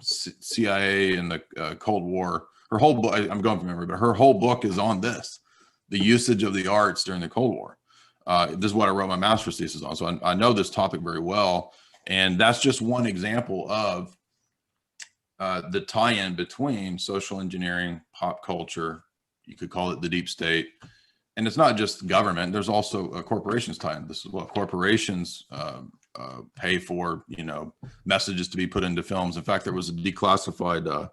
CIA and the Cold War. Her whole book, I'm going from memory, but her whole book is on this, the usage of the arts during the Cold War. This is what I wrote my master's thesis on. So I know this topic very well. And that's just one example of the tie-in between social engineering, pop culture, you could call it the deep state. And it's not just government. There's also corporations tie in. This is what corporations pay for, messages to be put into films. In fact, there was a declassified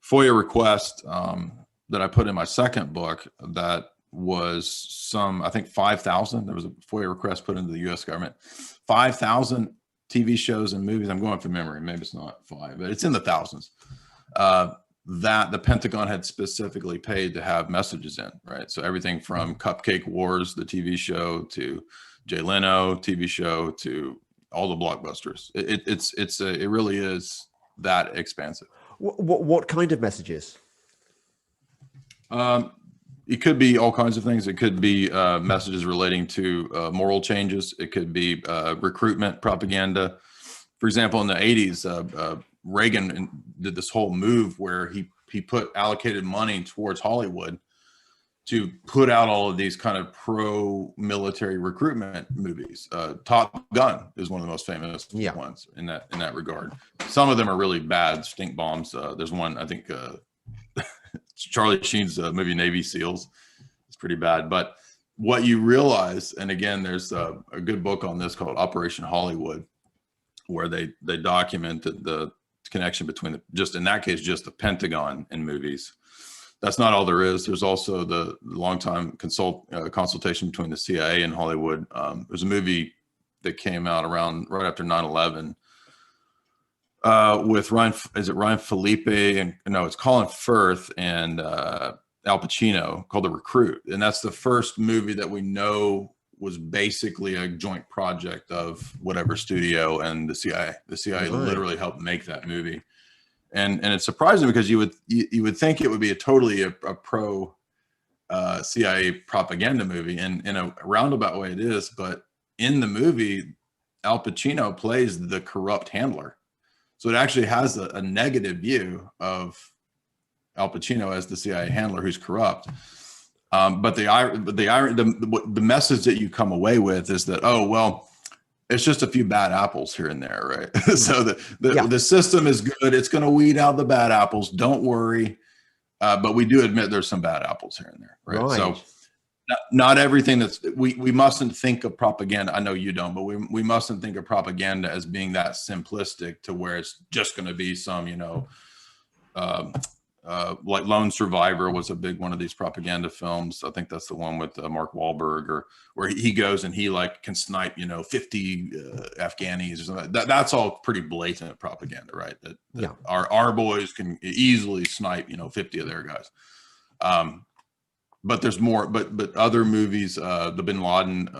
FOIA request that I put in my second book that was I think 5,000. There was a FOIA request put into the U.S. government. 5,000 TV shows and movies. I'm going from memory. Maybe it's not 5, but it's in the thousands. That the Pentagon had specifically paid to have messages in, right? So everything from Cupcake Wars, the TV show, to Jay Leno TV show, to all the blockbusters. It really is that expansive. What kind of messages? It could be all kinds of things. It could be messages relating to moral changes. It could be recruitment propaganda. For example, in the 80s, Reagan did this whole move where he allocated money towards Hollywood to put out all of these kind of pro-military recruitment movies. Top Gun is one of the most famous ones in that regard. Some of them are really bad stink bombs. There's one, I think, Charlie Sheen's movie Navy SEALs. It's pretty bad. But what you realize, and again, there's a good book on this called Operation Hollywood, where they documented the connection between just in that case, just the Pentagon and movies. That's not all there is. There's also the long-time consultation between the CIA and Hollywood. There's a movie that came out right after 9/11 with Ryan Felipe and no, it's Colin Firth and Al Pacino, called The Recruit, and that's the first movie that we know was basically a joint project of whatever studio and the CIA. The CIA literally helped make that movie, and it's surprising because you would think it would be a totally pro CIA propaganda movie, and in a roundabout way it is. But in the movie, Al Pacino plays the corrupt handler, so it actually has a negative view of Al Pacino as the CIA handler who's corrupt. But the message that you come away with is that, oh, well, it's just a few bad apples here and there, right? So the system is good. It's going to weed out the bad apples. Don't worry. But we do admit there's some bad apples here and there, right? So not everything we mustn't think of propaganda. I know you don't, but we mustn't think of propaganda as being that simplistic to where it's just going to be some, like Lone Survivor was a big one of these propaganda films. I think that's the one with Mark Wahlberg, or where he goes and he can snipe 50 Afghanis or something. That's all pretty blatant propaganda, right? That our boys can easily snipe 50 of their guys. But there's more. But other movies, the Bin Laden,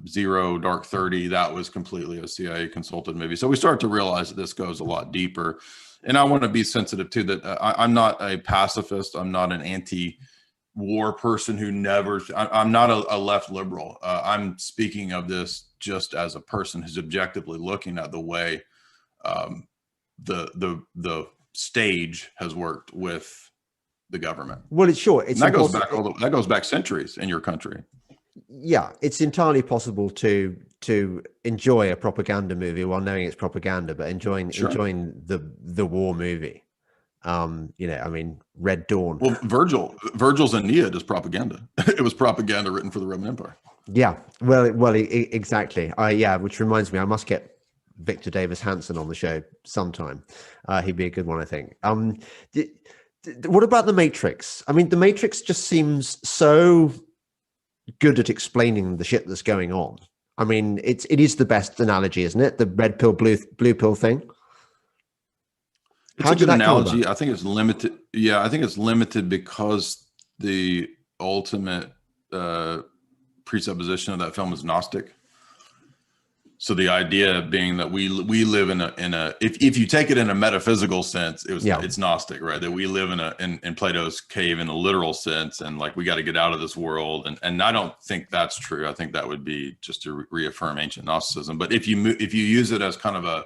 Zero, Dark 30, that was completely a CIA consulted movie. So we start to realize that this goes a lot deeper. And I want to be sensitive too that I'm not a pacifist. I'm not an anti-war person who I'm not a left liberal. I'm speaking of this just as a person who's objectively looking at the way the stage has worked with the government. Well, that goes back centuries in your country. Yeah, it's entirely possible to enjoy a propaganda movie while knowing it's propaganda, but enjoying the war movie. I mean, Red Dawn. Well, Virgil's Aeneid is propaganda. It was propaganda written for the Roman Empire. Yeah, well, exactly. Which reminds me, I must get Victor Davis Hanson on the show sometime. He'd be a good one, I think. What about The Matrix? I mean, The Matrix just seems so good at explaining the shit that's going on. I mean, it is the best analogy, isn't it? The red pill, blue pill thing. It's a good analogy. I think it's limited. Yeah, I think it's limited because the ultimate presupposition of that film is Gnostic. So the idea being that we live in a if you take it in a metaphysical sense, it's Gnostic, right? That we live in Plato's cave in a literal sense, and we got to get out of this world. And I don't think that's true. I think that would be just to reaffirm ancient Gnosticism. But if you use it as kind of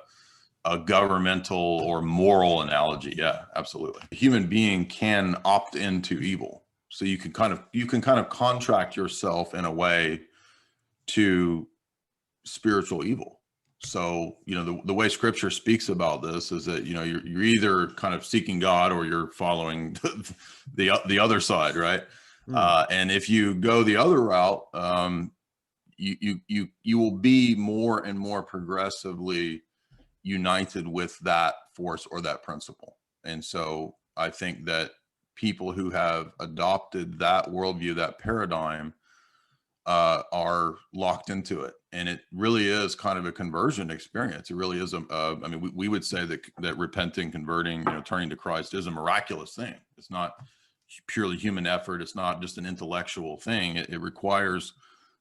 a governmental or moral analogy. Yeah, absolutely. A human being can opt into evil. So you can kind of contract yourself in a way to spiritual evil. So, the way scripture speaks about this is that, you're either kind of seeking God or you're following the other side, right? And if you go the other route, you will be more and more progressively united with that force or that principle. And so I think that people who have adopted that worldview, that paradigm, are locked into it, and it really is kind of a conversion experience. It really is I mean, we would say that repenting, converting, turning to Christ is a miraculous thing. It's not purely human effort. It's not just an intellectual thing. It requires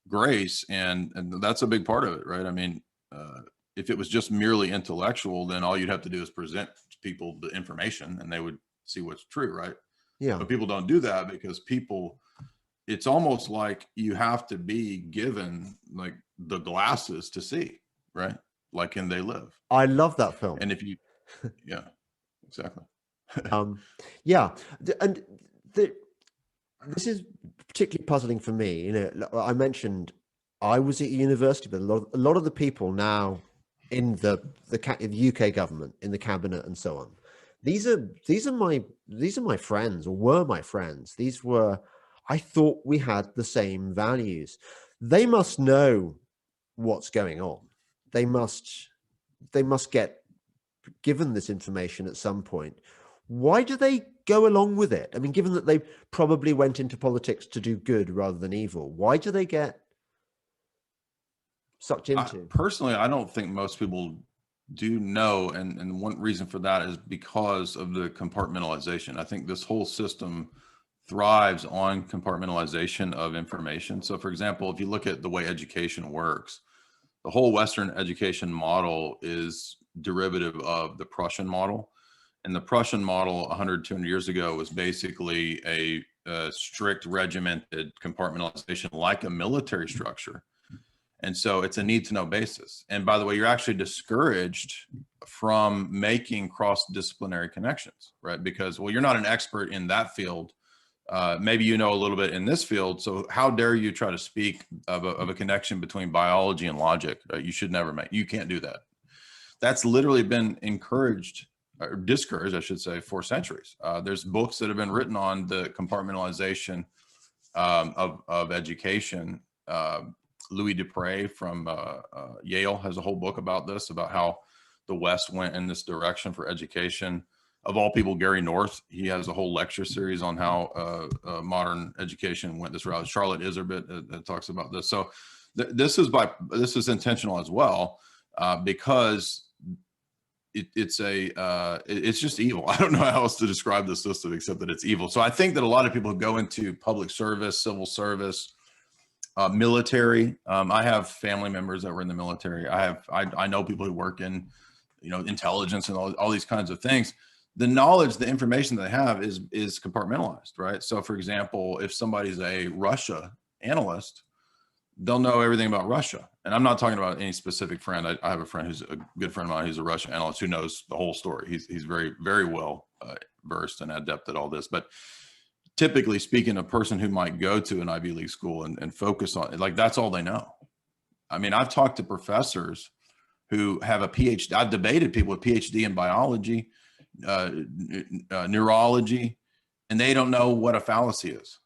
grace, and that's a big part of it, right? I mean, if it was just merely intellectual, then all you'd have to do is present people the information and they would see what's true, right? Yeah. But people don't do that because it's almost like you have to be given like the glasses to see, right? Like, can they live? I love that film. And if you, yeah, exactly. Yeah. And this is particularly puzzling for me. I mentioned I was at university, but a lot of the people now in the UK government, in the cabinet and so on, these are my friends, or were my friends. I thought we had the same values. They must know what's going on. They must get given this information at some point. Why do they go along with it? I mean, given that they probably went into politics to do good rather than evil, why do they get sucked into? Personally, I don't think most people do know. And one reason for that is because of the compartmentalization. I think this whole system thrives on compartmentalization of information. So for example, if you look at the way education works, the whole Western education model is derivative of the Prussian model. And the Prussian model 100, 200 years ago was basically a strict regimented compartmentalization like a military structure. And so it's a need to know basis. And by the way, you're actually discouraged from making cross-disciplinary connections, right? Because, well, you're not an expert in that field. Maybe you know a little bit in this field. So how dare you try to speak of a connection between biology and logic? You can't do that. That's literally been encouraged or discouraged, I should say, for centuries. There's books that have been written on the compartmentalization of education. Louis Dupre from Yale has a whole book about this, about how the West went in this direction for education. Of all people, Gary North, he has a whole lecture series on how modern education went this route. Charlotte Iserbyt talks about this. So this is intentional as well, because it's just evil. I don't know how else to describe the system except that it's evil. So I think that a lot of people who go into public service, civil service, military. I have family members that were in the military. I know people who work in, intelligence and all these kinds of things. The knowledge, the information they have is compartmentalized, right? So for example, if somebody's a Russia analyst, they'll know everything about Russia. And I'm not talking about any specific friend. I have a friend who's a good friend of mine who's a Russia analyst who knows the whole story. He's very, very well versed and adept at all this. But typically speaking, a person who might go to an Ivy League school and focus on it, like, that's all they know. I mean, I've talked to professors who have a PhD. I've debated people with PhD in biology, neurology, and they don't know what a fallacy is.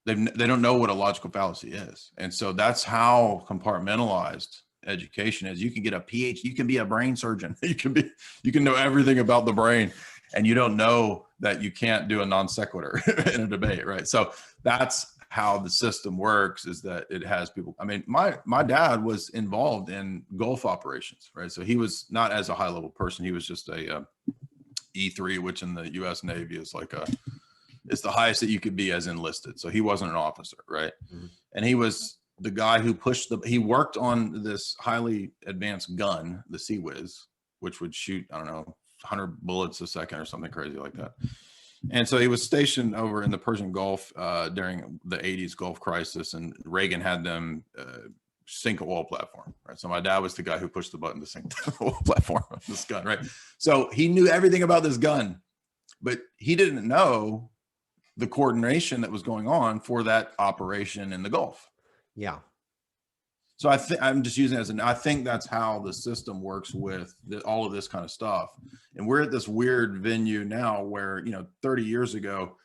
They don't know what a logical fallacy is. And so that's how compartmentalized education is. You can get a PhD, you can be a brain surgeon. You can know everything about the brain, and you don't know that you can't do a non sequitur in a debate, right? So that's how the system works, is that it has people. I mean, my dad was involved in Gulf operations, right? So he was not as a high level person. He was just a E3, which in the U.S. Navy is like it's the highest that you could be as enlisted. So he wasn't an officer, right? Mm-hmm. And he was the guy who he worked on this highly advanced gun, the Sea Whiz, which would shoot, I don't know, 100 bullets a second or something crazy like that. And so he was stationed over in the Persian Gulf during the 80s Gulf crisis, and Reagan had them sink an oil platform, right? So my dad was the guy who pushed the button to sink the oil platform of this gun, right? So he knew everything about this gun, but he didn't know the coordination that was going on for that operation in the Gulf. Yeah. So I'm just using it as I think that's how the system works with all of this kind of stuff. And we're at this weird venue now where, 30 years ago,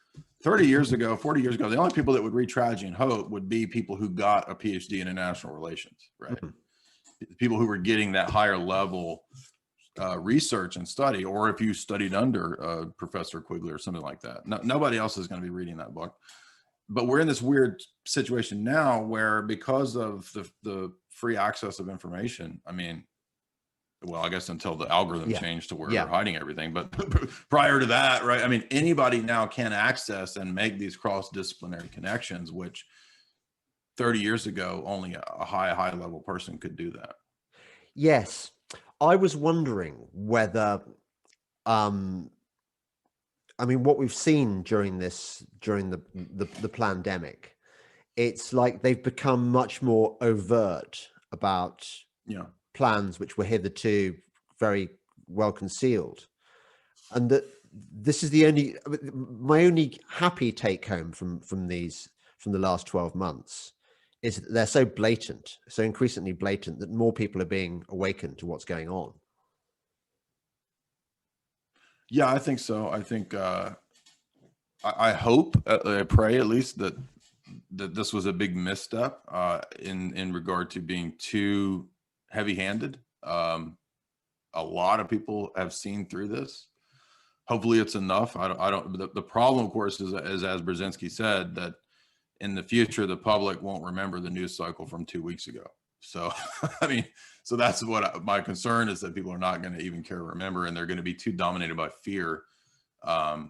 40 years ago, the only people that would read Tragedy and Hope would be people who got a PhD in international relations, right? Mm-hmm. People who were getting that higher level research and study, or if you studied under Professor Quigley or something like that. Nobody else is going to be reading that book. But we're in this weird situation now where, because of the free access of information, I guess until the algorithm changed to where they're hiding everything. But prior to that, right? Anybody now can access and make these cross-disciplinary connections, which 30 years ago, only a high level person could do that. Yes. I was wondering whether, what we've seen during the pandemic, it's like they've become much more overt about plans which were hitherto very well concealed, and that this is my only happy take home from the last 12 months is that they're so blatant, so increasingly blatant, that more people are being awakened to what's going on. Yeah, I think so. I think I hope, I pray at least that this was a big misstep in regard to being too heavy-handed. A lot of people have seen through this. Hopefully, it's enough. I don't. The problem, of course, is as Brzezinski said, that in the future the public won't remember the news cycle from 2 weeks ago. So, so that's what my concern is, that people are not going to even care to remember, and they're going to be too dominated by fear. I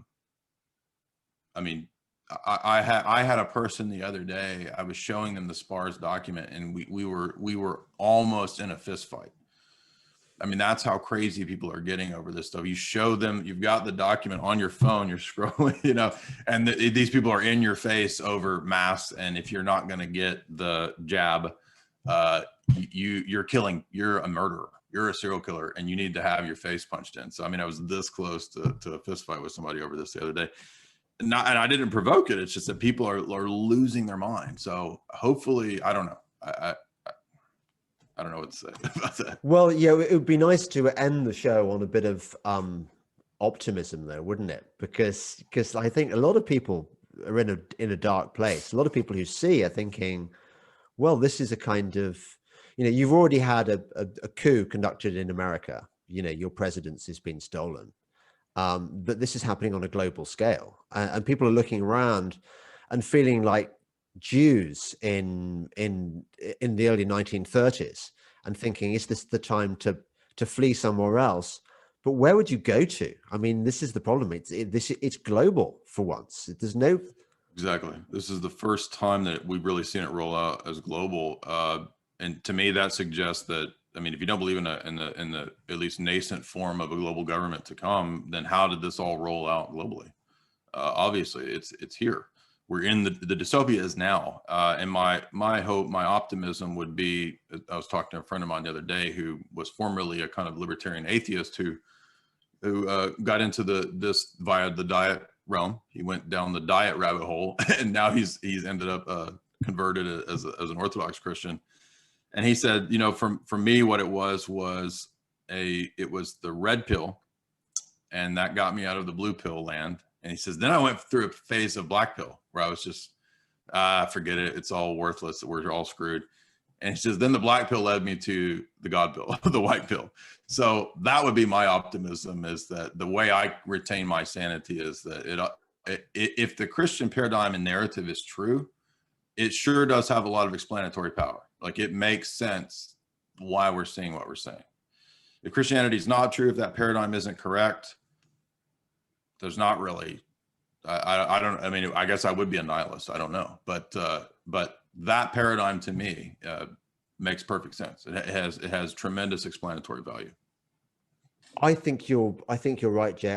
had a person the other day. I was showing them the SPARS document, and we were almost in a fist fight. That's how crazy people are getting over this stuff. You show them, you've got the document on your phone, you're scrolling, and these people are in your face over masks. And if you're not going to get the jab, you're a murderer, you're a serial killer, and you need to have your face punched in. So, I was this close to a fist fight with somebody over this the other day. And I didn't provoke it. It's just that people are losing their mind. So hopefully, I don't know. I don't know what to say about that. Well, yeah, it would be nice to end the show on a bit of optimism, though, wouldn't it? Because I think a lot of people are in a dark place. A lot of people who see are thinking, well, this is a kind of, you've already had a coup conducted in America. Your presidency's been stolen. But this is happening on a global scale, and people are looking around and feeling like Jews in the early 1930s and thinking, is this the time to flee somewhere else? But where would you go to? This is the problem. It's global for once. There's no. Exactly. This is the first time that we've really seen it roll out as global. And to me, that suggests that, if you don't believe in the at least nascent form of a global government to come, then how did this all roll out globally? Obviously, it's here. We're in the dystopia is now. And my hope, my optimism would be, I was talking to a friend of mine the other day who was formerly a kind of libertarian atheist who got into this via the diet realm. He went down the diet rabbit hole, and now he's ended up converted as an Orthodox Christian. And he said, for me, what it was the red pill, and that got me out of the blue pill land. And he says, then I went through a phase of black pill where I was just, forget it. It's all worthless. We're all screwed. And he says, then the black pill led me to the God pill, the white pill. So that would be my optimism, is that the way I retain my sanity is that if the Christian paradigm and narrative is true, it sure does have a lot of explanatory power. Like, it makes sense why we're seeing what we're saying. If Christianity is not true, if that paradigm isn't correct, there's not really, I don't, I guess I would be a nihilist. I don't know. But that paradigm to me makes perfect sense. It has tremendous explanatory value. I think you're right, Jay.